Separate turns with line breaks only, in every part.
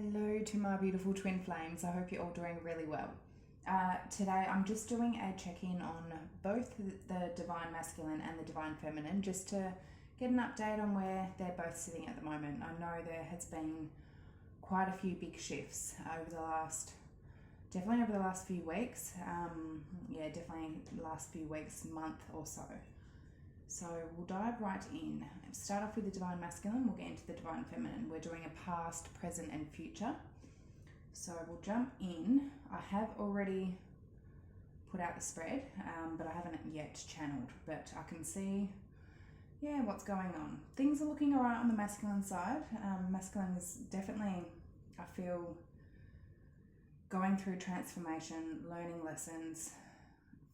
Hello to my beautiful twin flames. I hope you're all doing really well. Today I'm just doing a check-in on both the divine masculine and the divine feminine, just to get an update on where they're both sitting at the moment. I know there has been quite a few big shifts definitely over the last few weeks. Definitely the last few weeks, month or so. So we'll dive right in. Start off with the divine masculine, we'll get into the divine feminine. We're doing a past, present and future. So we'll jump in. I have already put out the spread, but I haven't yet channeled, but I can see, what's going on. Things are looking all right on the masculine side. Masculine is definitely, I feel, going through transformation, learning lessons.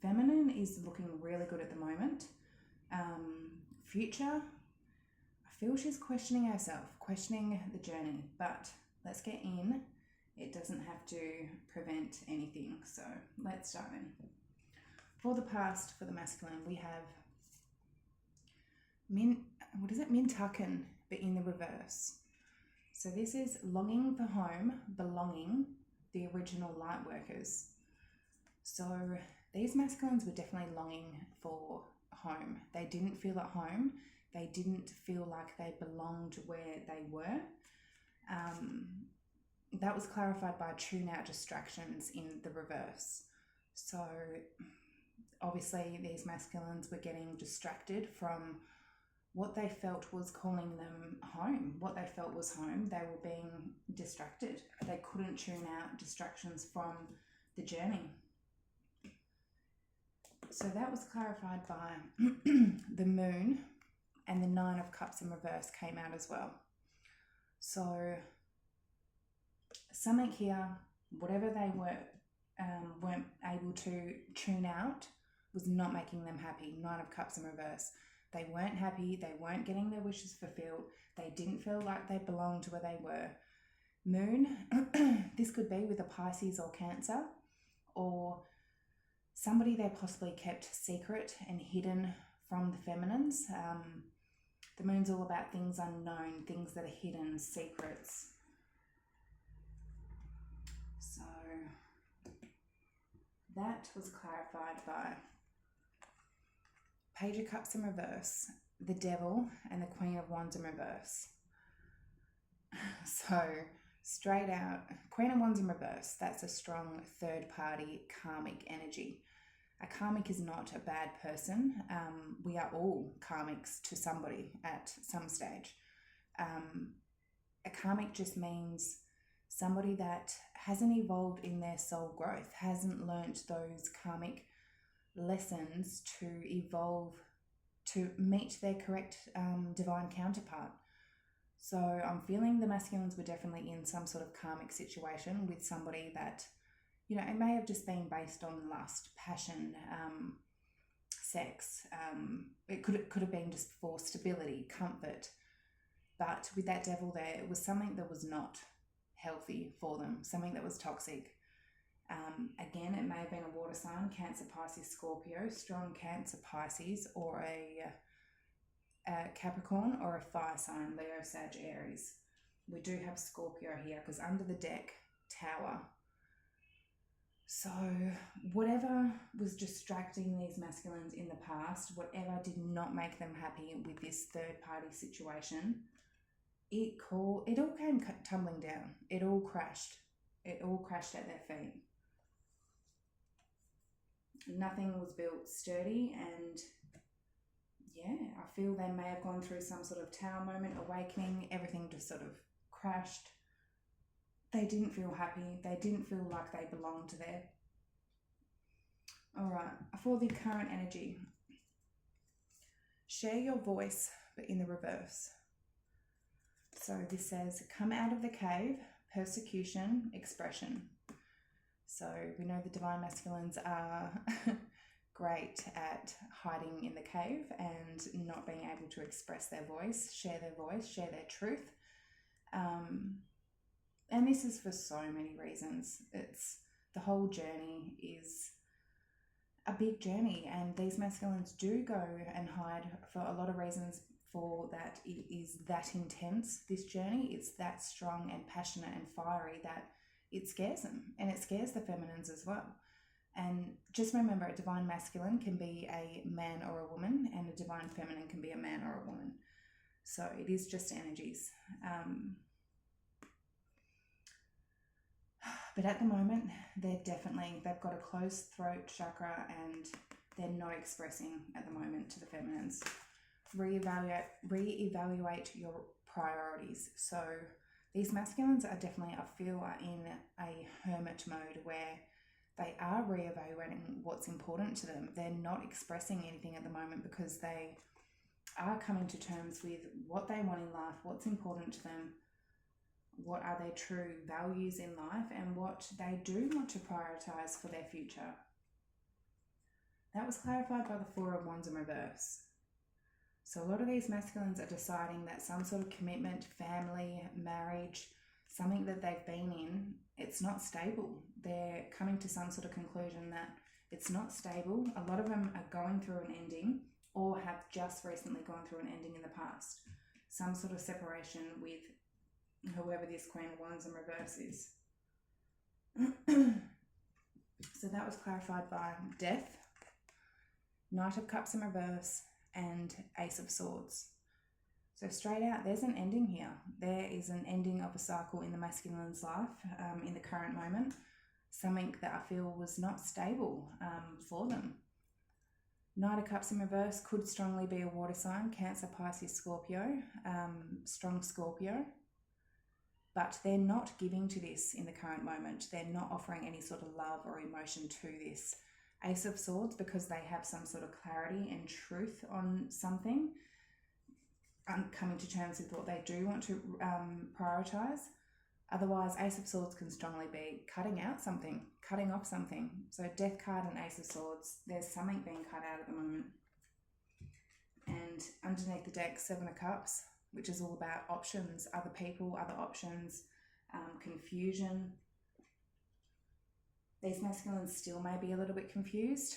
Feminine is looking really good at the moment. Future, I feel she's questioning herself, questioning the journey, but let's get in. It doesn't have to prevent anything, so let's dive in. For the past, for the masculine, we have Mintaken, but in the reverse. So this is longing for home, belonging, the original light workers. So these masculines were definitely longing for home. They didn't feel at home. They didn't feel like they belonged where they were. That was clarified by tune out distractions in the reverse. So obviously these masculines were getting distracted from what they felt was calling them home. What they felt was home. They were being distracted. They couldn't tune out distractions from the journey. So that was clarified by the moon, and the 9 of cups in reverse came out as well. So something here, whatever they weren't able to tune out, was not making them happy. 9 of cups in reverse. They weren't happy. They weren't getting their wishes fulfilled. They didn't feel like they belonged where they were. Moon, this could be with a Pisces or Cancer, or somebody they possibly kept secret and hidden from the feminines. The moon's all about things unknown, things that are hidden, secrets. So that was clarified by Page of Cups in reverse, the Devil, and the Queen of Wands in reverse. So straight out, Queen of Wands in reverse, that's a strong third party karmic energy. A karmic is not a bad person. We are all karmics to somebody at some stage. A karmic just means somebody that hasn't evolved in their soul growth, hasn't learnt those karmic lessons to evolve to meet their correct divine counterpart. So I'm feeling the masculines were definitely in some sort of karmic situation with somebody that, it may have just been based on lust, passion, sex. It could have been just for stability, comfort. But with that Devil there, it was something that was not healthy for them, something that was toxic. Again, it may have been a water sign, Cancer, Pisces, Scorpio, strong Cancer, Pisces, or a Capricorn, or a fire sign, Leo, Sag, Aries. We do have Scorpio here because under the deck, Tower. So whatever was distracting these masculines in the past, whatever did not make them happy with this third party situation, it all came tumbling down. It all crashed. It all crashed at their feet. Nothing was built sturdy, and I feel they may have gone through some sort of tower moment, awakening. Everything just sort of crashed. They didn't feel happy. They didn't feel like they belonged there. All right, for the current energy, share your voice, but in the reverse. So this says, come out of the cave, persecution, expression. So we know the divine masculines are great at hiding in the cave and not being able to express their voice, share their truth. And this is for so many reasons. The whole journey is a big journey, and these masculines do go and hide for a lot of reasons, for that it is that intense, this journey. It's that strong and passionate and fiery that it scares them, and it scares the feminines as well. And just remember, a divine masculine can be a man or a woman, and a divine feminine can be a man or a woman. So it is just energies. But at the moment, they've got a closed throat chakra, and they're not expressing at the moment to the feminines. Reevaluate your priorities. So these masculines are definitely, I feel, are in a hermit mode where they are reevaluating what's important to them. They're not expressing anything at the moment because they are coming to terms with what they want in life, what's important to them, what are their true values in life, and what they do want to prioritize for their future. That was clarified by the Four of Wands in reverse. So a lot of these masculines are deciding that some sort of commitment, family, marriage, something that they've been in, it's not stable. They're coming to some sort of conclusion that it's not stable. A lot of them are going through an ending or have just recently gone through an ending in the past. Some sort of separation with whoever this Queen of Wands in reverse is. So that was clarified by Death, Knight of Cups in reverse, and Ace of Swords. So straight out, there's an ending here. There is an ending of a cycle in the masculine's life in the current moment. Something that I feel was not stable for them. Knight of Cups in reverse could strongly be a water sign, Cancer, Pisces, Scorpio, strong Scorpio. But they're not giving to this in the current moment. They're not offering any sort of love or emotion to this. Ace of Swords, because they have some sort of clarity and truth on something, coming to terms with what they do want to prioritize. Otherwise, Ace of Swords can strongly be cutting out something, cutting off something. So Death card and Ace of Swords, there's something being cut out at the moment. And underneath the deck, Seven of Cups, which is all about options, other people, other options, confusion. These masculines still may be a little bit confused,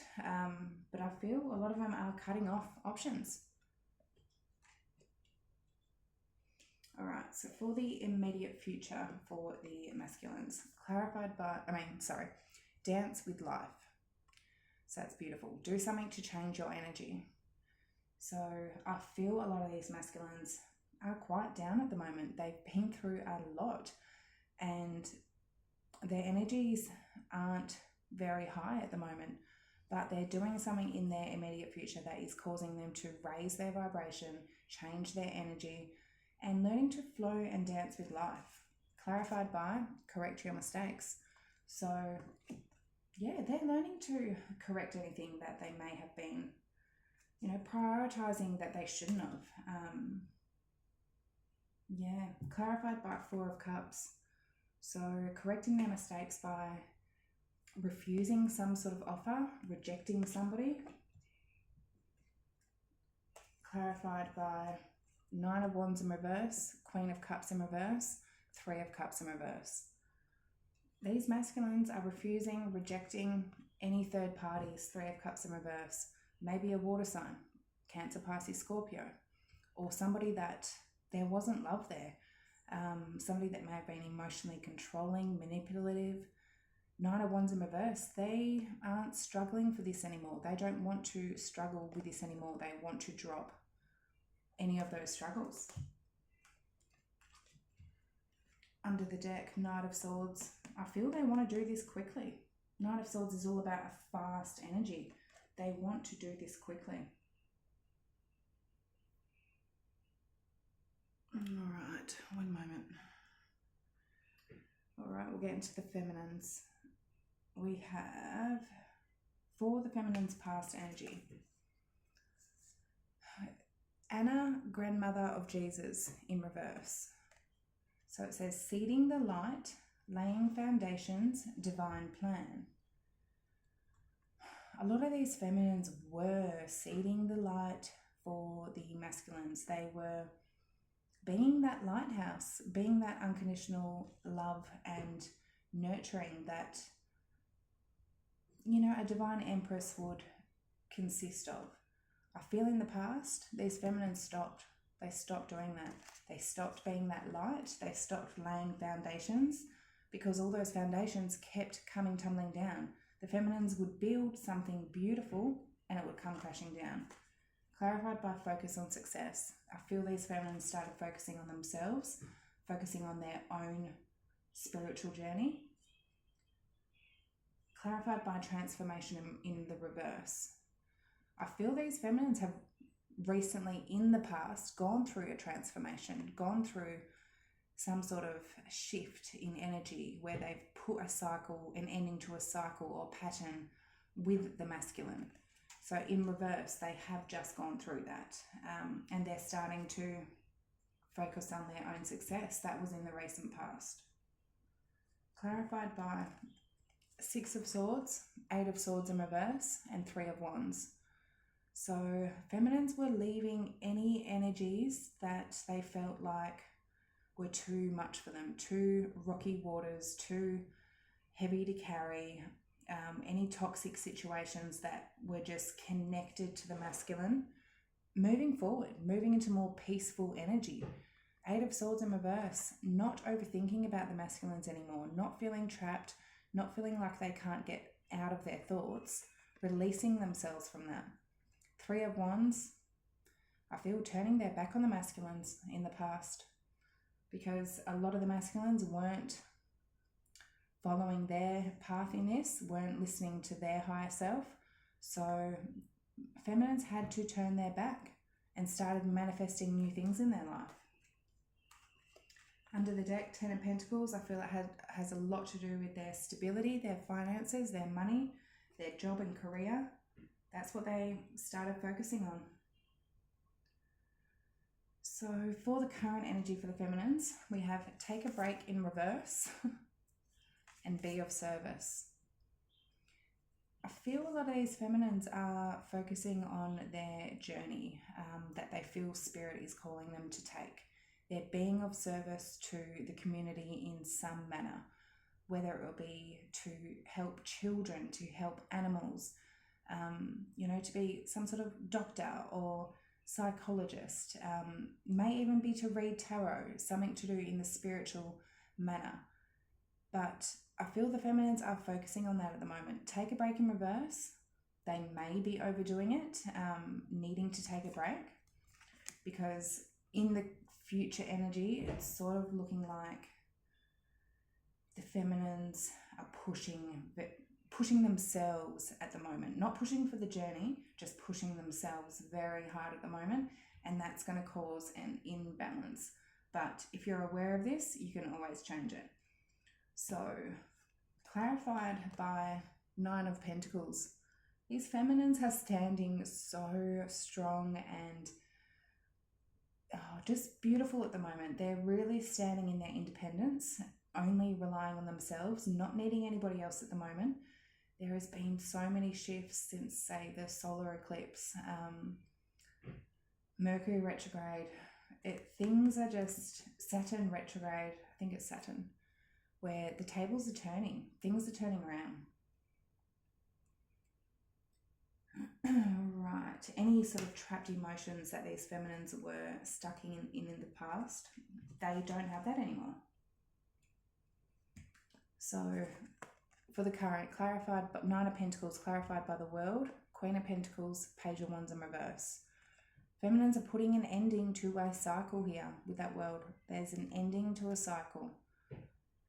but I feel a lot of them are cutting off options. All right, so for the immediate future for the masculines, dance with life. So that's beautiful. Do something to change your energy. So I feel a lot of these masculines are quite down at the moment. They've been through a lot, and their energies aren't very high at the moment, but they're doing something in their immediate future that is causing them to raise their vibration, change their energy, and learning to flow and dance with life. Clarified by correct your mistakes. So yeah, they're learning to correct anything that they may have been, prioritizing that they shouldn't have. Clarified by Four of Cups. So correcting their mistakes by refusing some sort of offer, rejecting somebody. Clarified by Nine of Wands in reverse, Queen of Cups in reverse, Three of Cups in reverse. These masculines are refusing, rejecting any third parties, Three of Cups in reverse. Maybe a water sign, Cancer, Pisces, Scorpio, or somebody that there wasn't love there. Somebody that may have been emotionally controlling, manipulative. Nine of Wands in reverse, they aren't struggling for this anymore. They don't want to struggle with this anymore. They want to drop any of those struggles. Under the deck, Knight of Swords, I feel they want to do this quickly. Knight of Swords is all about a fast energy. They want to do this quickly. All right, one moment. All right, we'll get into the feminines. We have, for the feminines, past energy. Anna, grandmother of Jesus, in reverse. So it says, seeding the light, laying foundations, divine plan. A lot of these feminines were seeding the light for the masculines. They were being that lighthouse, being that unconditional love and nurturing that, a divine empress would consist of. I feel in the past, these feminines stopped. They stopped doing that. They stopped being that light. They stopped laying foundations because all those foundations kept coming tumbling down. The feminines would build something beautiful and it would come crashing down. Clarified by focus on success. I feel these feminines started focusing on themselves, focusing on their own spiritual journey. Clarified by transformation in the reverse. I feel these feminines have recently in the past gone through a transformation, gone through some sort of shift in energy where they've put a cycle, an ending to a cycle or pattern with the masculine. So in reverse, they have just gone through that, and they're starting to focus on their own success. That was in the recent past. Clarified by 6 of Swords, 8 of Swords in reverse, and 3 of Wands. So feminines were leaving any energies that they felt like were too much for them, too rocky waters, too heavy to carry, any toxic situations that were just connected to the masculine, moving forward, moving into more peaceful energy. 8 of Swords in reverse, not overthinking about the masculines anymore, not feeling trapped, not feeling like they can't get out of their thoughts, releasing themselves from that. 3 of Wands, I feel turning their back on the masculines in the past because a lot of the masculines weren't following their path in this, weren't listening to their higher self. So feminines had to turn their back and started manifesting new things in their life. Under the deck, 10 of Pentacles, I feel it has a lot to do with their stability, their finances, their money, their job and career. That's what they started focusing on. So for the current energy for the feminines, we have take a break in reverse and be of service. I feel a lot of these feminines are focusing on their journey that they feel spirit is calling them to take. They're being of service to the community in some manner, whether it will be to help children, to help animals, to be some sort of doctor or psychologist, may even be to read tarot, something to do in the spiritual manner. But I feel the feminines are focusing on that at the moment. Take a break in reverse. They may be overdoing it, needing to take a break, because in the future energy, it's sort of looking like the feminines are pushing themselves at the moment, not pushing for the journey, just pushing themselves very hard at the moment, and that's going to cause an imbalance. But if you're aware of this, you can always change it. So clarified by 9 of Pentacles, these feminines are standing so strong and just beautiful at the moment. They're really standing in their independence, only relying on themselves, not needing anybody else at the moment. There has been so many shifts since, say, the solar eclipse, Mercury retrograde. Things are just Saturn retrograde. I think it's Saturn, where the tables are turning. Things are turning around. Right. Any sort of trapped emotions that these feminines were stuck in the past, they don't have that anymore. So for the current, clarified, but 9 of Pentacles, clarified by the World, Queen of Pentacles, Page of Wands in reverse. Feminines are putting an ending to a cycle here with that World. There's an ending to a cycle.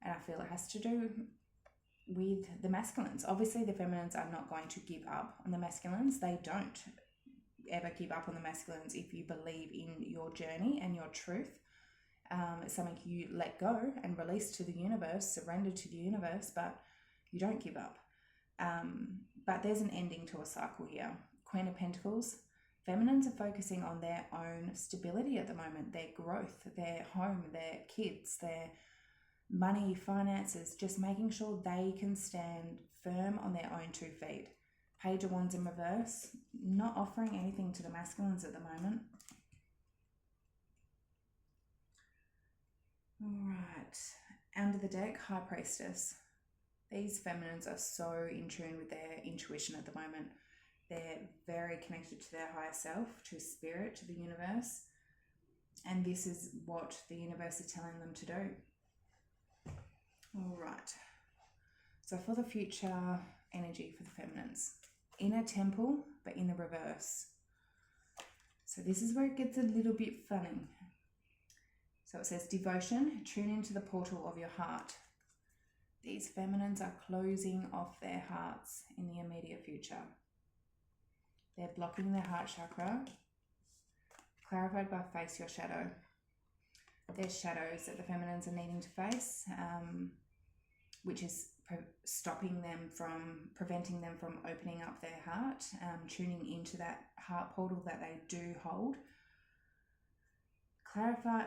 And I feel it has to do with the masculines. Obviously, the feminines are not going to give up on the masculines. They don't ever give up on the masculines if you believe in your journey and your truth. It's something you let go and release to the universe, surrender to the universe, but you don't give up. But there's an ending to a cycle here. Queen of Pentacles. Feminines are focusing on their own stability at the moment, their growth, their home, their kids, their money, finances, just making sure they can stand firm on their own 2 feet. Page of Wands in reverse, not offering anything to the masculines at the moment. All right, under the deck, High Priestess. These feminines are so in tune with their intuition at the moment. They're very connected to their higher self, to spirit, to the universe. And this is what the universe is telling them to do. All right. So for the future energy for the feminines, inner temple, but in the reverse. So this is where it gets a little bit funny. So it says devotion, tune into the portal of your heart. These feminines are closing off their hearts in the immediate future. They're blocking their heart chakra, clarified by face your shadow. There's shadows that the feminines are needing to face, which is preventing them from opening up their heart, tuning into that heart portal that they do hold.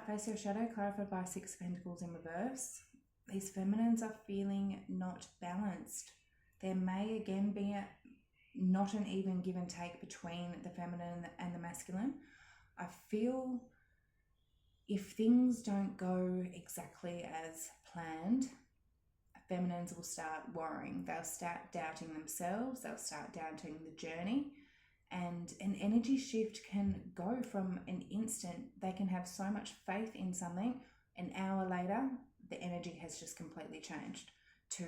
Face your shadow, clarified by 6 of Pentacles in reverse. These feminines are feeling not balanced. There may again be not an even give and take between the feminine and the masculine. I feel if things don't go exactly as planned, feminines will start worrying. They'll start doubting themselves. They'll start doubting the journey. And an energy shift can go from an instant. They can have so much faith in something. An hour later, the energy has just completely changed to,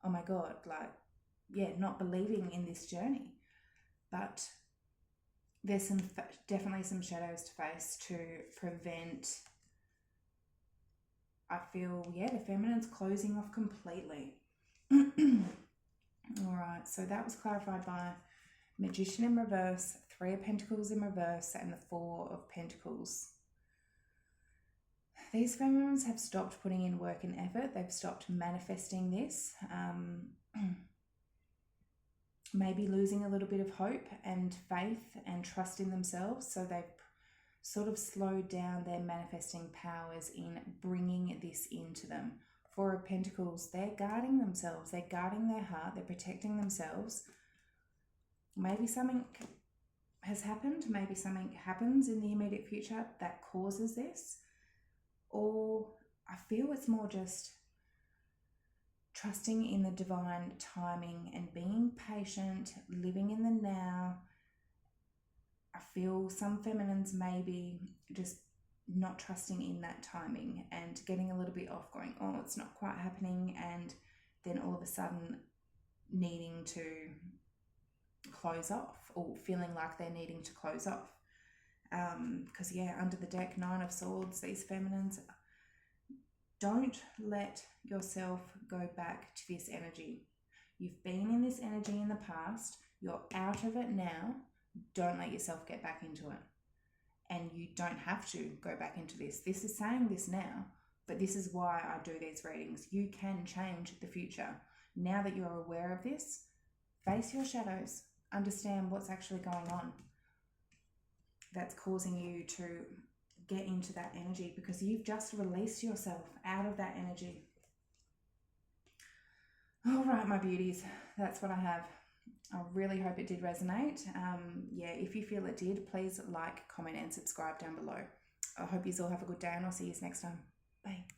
oh my God, not believing in this journey. But there's definitely some shadows to face to prevent, I feel, the feminine's closing off completely. All right, so that was clarified by Magician in reverse, 3 of Pentacles in reverse, and the 4 of Pentacles. These feminines have stopped putting in work and effort. They've stopped manifesting this. Maybe losing a little bit of hope and faith and trust in themselves. So they've sort of slowed down their manifesting powers in bringing this into them. 4 of Pentacles, they're guarding themselves. They're guarding their heart. They're protecting themselves. Maybe something has happened. Maybe something happens in the immediate future that causes this. Or I feel it's more just trusting in the divine timing and being patient, living in the now. I feel some feminines maybe just not trusting in that timing and getting a little bit off, going, oh, it's not quite happening, and then all of a sudden needing to close off or feeling like they're needing to close off. Because under the deck, 9 of Swords, these feminines, don't let yourself go back to this energy. You've been in this energy in the past. You're out of it now. Don't let yourself get back into it. And you don't have to go back into this. This is saying this now, but this is why I do these readings. You can change the future. Now that you're aware of this, face your shadows. Understand what's actually going on that's causing you to get into that energy, because you've just released yourself out of that energy. All right, my beauties, that's what I have. I really hope it did resonate. If you feel it did, please like, comment and subscribe down below. I hope you all have a good day, and I'll see you next time. Bye.